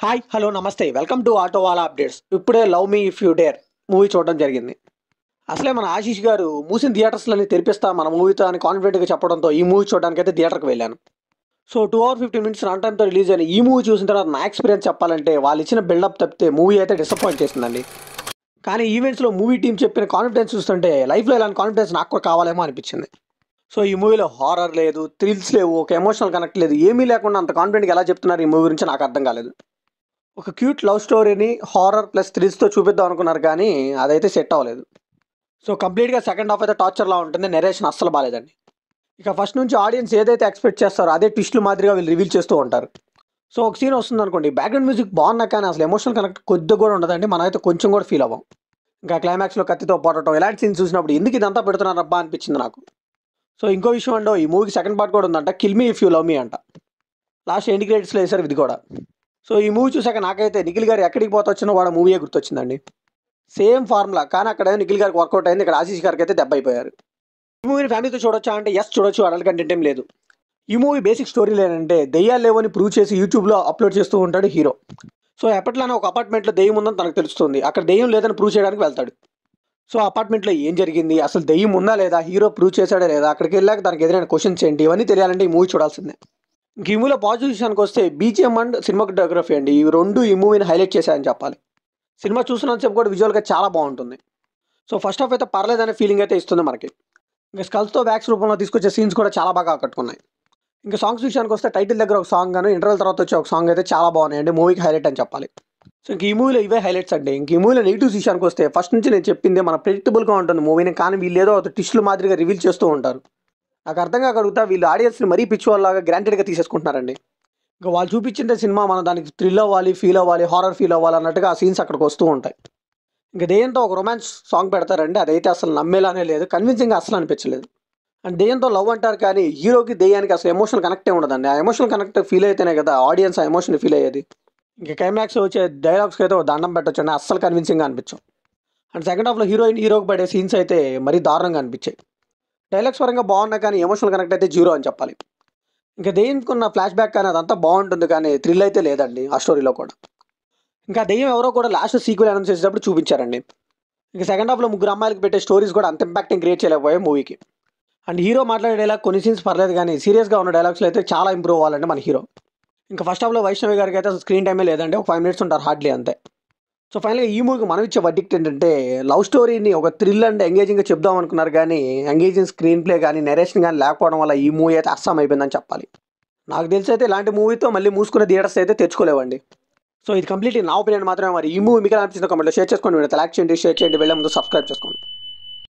Hi hello నమస్తే welcome to ఆటోవాలా updates. ఇప్పుడే love me if you dare movie చూడడం జరిగింది. అసలే మన ఆశీష్ గారు మూసిన థియేటర్స్లని తెరిపిస్తా మన మూవీతో అని కాన్ఫిడెంట్గా చెప్పడంతో ఈ మూవీ చూడడానికి అయితే థియేటర్కి వెళ్ళాను. సో 2 hours 15 minutes రన్ టైంతో రిలీజ్ అయిన ఈ మూవీ చూసిన తర్వాత నా ఎక్స్పీరియన్స్ చెప్పాలంటే వాళ్ళు ఇచ్చిన బిల్డప్ తప్పితే మూవీ అయితే డిసప్పాయింట్ చేసిందండి. కానీ ఈవెంట్స్లో మూవీ టీం చెప్పిన కాన్ఫిడెన్స్ చూస్తుంటే లైఫ్లో ఇలాంటి కాన్ఫిడెన్స్ నాకు కూడా కావాలేమో అనిపించింది. సో ఈ మూవీలో హారర్ లేదు, థ్రిల్స్ లేవు, ఒక ఎమోషనల్ కనెక్ట్ లేదు, ఏమీ లేకుండా అంత కాన్ఫిడెంట్గా ఎలా చెప్తున్నారు ఈ మూవీ గురించి నాకు అర్థం కాలేదు. ఒక క్యూట్ లవ్ స్టోరీని హారర్ ప్లస్ థ్రిల్స్తో చూపిద్దాం అనుకున్నారు కానీ అదైతే సెట్ అవ్వలేదు. సో కంప్లీట్గా సెకండ్ హాఫ్ అయితే టార్చర్లా ఉంటుంది. నెరేషన్ అస్సలు బాగాలేదండి. ఇక ఫస్ట్ నుంచి ఆడియన్స్ ఏదైతే ఎక్స్పెక్ట్ చేస్తారో అదే ట్విస్టులు మాదిరిగా వీళ్ళు రివీల్ చేస్తూ ఉంటారు. సో ఒక సీన్ వస్తుంది అనుకోండి, బ్యాక్గ్రౌండ్ మ్యూజిక్ బాగున్నా కానీ అసలు ఎమోషనల్ కనెక్ట్ కొద్దిగా కూడా ఉండదండి. మనమైతే కొంచెం కూడా ఫీల్ అవ్వం. ఇంకా క్లైమాక్స్లో కత్తితో పోవటం ఇలాంటి సీన్ చూసినప్పుడు ఎందుకు ఇదంతా పెడుతున్నారబ్బా అనిపించింది నాకు. సో ఇంకో విషయం అండో, ఈ మూవీకి సెకండ్ పార్ట్ కూడా ఉందంట, kill me if you love me అంట. లాస్ట్ ఎండ్ క్రెడిట్స్లో వేసారు ఇది కూడా. సో ఈ మూవీ చూసాక నాకైతే నిఖిల్ గారు ఎక్కడికి పోతొచ్చినో వాడు మూవీయే గుర్తొచ్చిందండి. సేమ్ ఫార్ములా, కానీ అక్కడ నిఖిల్ గారికి వర్కౌట్ అయింది, ఇక్కడ ఆశీష్ గారికి అయితే దెబ్బ అయిపోయారు. ఈ మూవీని ఫ్యామిలీతో చూడొచ్చా అంటే ఎస్ చూడొచ్చు, అడల్ట్ కంటెంట్ ఏం లేదు. ఈ మూవీ బేసిక్ స్టోరీ లేదంటే దెయ్యాలు లేవని ప్రూవ్ చేసి యూట్యూబ్లో అప్లోడ్ చేస్తూ ఉంటాడు హీరో. సో ఎప్పట్లానే ఒక అపార్ట్మెంట్లో దెయ్యం ఉందని తనకు తెలుస్తుంది, అక్కడ దెయ్యం లేదని ప్రూవ్ చేయడానికి వెళ్తాడు. సో అపార్ట్మెంట్లో ఏం జరిగింది, అసలు దెయ్యం ఉందా లేదా, హీరో ప్రూవ్ చేశాడా లేదా, అక్కడికి వెళ్ళాక తనకు ఎదురైన క్వశ్చన్స్ ఏంటి, ఇవన్నీ తెలియాలంటే ఈ మూవీ చూడాల్సిందే. ఇంక ఈ మూవీలో పాజిటివ్ విషయానికి వస్తే బీజిఎం అండ్ సినిమాటోగ్రఫీ అండి, ఇవి రెండు ఈ మూవీని హైలైట్ చేశాయని చెప్పాలి. సినిమా చూసినంతసేపు కూడా విజువల్గా చాలా బాగుంటుంది. సో ఫస్ట్ హాఫ్ అయితే పర్లేదనే ఫీలింగ్ అయితే ఇస్తుంది మనకి. ఇంకా స్కల్స్తో బ్యాక్స్ రూపంలో తీసుకొచ్చే సీన్స్ కూడా చాలా బాగా ఆకట్టుకున్నాయి. ఇంకా సాంగ్స్ విషయానికి వస్తే టైటిల్ దగ్గర ఒక సాంగ్ గాను ఇంటర్వెల్ తర్వాత వచ్చే ఒక సాంగ్ అయితే చాలా బాగున్నాయండి, మూవీకి హైలైట్ అని చెప్పాలి. సో ఇంక ఈ మూవీలో ఇవే హైలైట్స్ అండి. ఇంక ఈ మూవీలో నెగిటివ్స్ విషయానికి వస్తే ఫస్ట్ నుంచి నేను చెప్పింది మన ప్రెడిక్టబుల్గా ఉంటుంది మూవీని, కానీ వీళ్ళు ఏదో టిస్టుల మాదిరిగా రివీల్ చేస్తూ ఉంటారు. నాకు అర్థం కాగలుగుతా వీళ్ళు ఆడియన్స్ని మరీ పిచ్చి వాళ్ళలాగా గ్రాంటెడ్గా తీసేసుకుంటున్నారండి. ఇంకా వాళ్ళు చూపించిందే సినిమా, మనం దానికి థ్రిల్ అవ్వాలి, ఫీల్ అవ్వాలి, హారర్ ఫీల్ అవ్వాలి అన్నట్టుగా ఆ సీన్స్ అక్కడికి వస్తూ ఉంటాయి. ఇంకా దెయ్యంతో ఒక రొమాన్స్ సాంగ్ పెడతారండి, అదైతే అసలు నమ్మేలానే లేదు, కన్విన్సింగ్గా అసలు అనిపించలేదు. అండ్ దెయ్యంతో లవ్ అంటారు కానీ హీరోకి దెయ్యానికి అసలు ఎమోషనల్ కనెక్టే ఉండదండి. ఆ ఎమోషనల్ కనెక్ట్ ఫీల్ అయితేనే కదా ఆడియన్స్ ఆ ఎమోషన్ ఫీల్ అయ్యేది. ఇంకా క్లైమాక్స్ వచ్చే డైలాగ్స్కి అయితే ఒక దండం పెట్టొచ్చండి, అస్సలు కన్విన్సింగ్గా అనిపించవు. అండ్ సెకండ్ హాఫ్లో హీరోకి పడే సీన్స్ అయితే మరీ దారుణంగా అనిపించాయి. డైలాగ్స్ పరంగా బాగున్నా కానీ ఎమోషనల్ కనెక్ట్ అయితే జీరో అని చెప్పాలి. ఇంకా దెయ్యంకున్న ఫ్లాష్ బ్యాక్ కానీ అదంతా బాగుంటుంది కానీ థ్రిల్ అయితే లేదండి ఆ స్టోరీలో కూడా. ఇంకా దెయ్యం ఎవరో కూడా లాస్ట్ సీక్వెల్ అనౌన్స్ చేసేటప్పుడు చూపించారండి. ఇంకా సెకండ్ హాఫ్లో ముగ్గురు అమ్మాయిలకు పెట్టే స్టోరీస్ కూడా అంత ఇంపాక్టింగ్ క్రియేట్ చేయలేకపోయాయి మూవీకి. అండ్ హీరో మాట్లాడే డైలాగ్ కొన్ని సీన్స్ పర్లేదు కానీ సీరియస్గా ఉన్న డైలాగ్స్లో అయితే చాలా ఇంప్రూవ్ అవ్వాలండి మన హీరో. ఇంకా ఫస్ట్ హాఫ్లో వైష్ణవి గారికి అయితే అసలు స్క్రీన్ టైమే లేదండి, ఒక 5 minutes ఉంటారు హార్డ్లీ అంతే. సో ఫైనల్గా ఈ మూవీకి మనం ఇచ్చే వర్డిక్ట్ ఏంటంటే, లవ్ స్టోరీని ఒక థ్రిల్ అండ్ ఎంగేజింగ్గా చెప్దాం అనుకున్నారు కానీ ఎంగేజింగ్ స్క్రీన్ ప్లే కానీ నెరేషన్ కానీ లేకపోవడం వల్ల ఈ మూవీ అయితే అస్సాం అయిపోయిందని చెప్పాలి. నాకు తెలిసి అయితే ఇలాంటి మూవీతో మళ్ళీ మూసుకునే థియేటర్స్ అయితే తెచ్చుకోలేవండి. సో ఇది కంప్లీట్లీ నా ఒపీనియన్ మాత్రమే. మరి ఈ మూవీ మీకు అనిపించిన కామెంట్లో షేర్ చేసుకోండి, లైక్ చేయండి, షేర్ చేయండి, వెళ్ళే ముందు సబ్స్క్రైబ్ చేసుకోండి.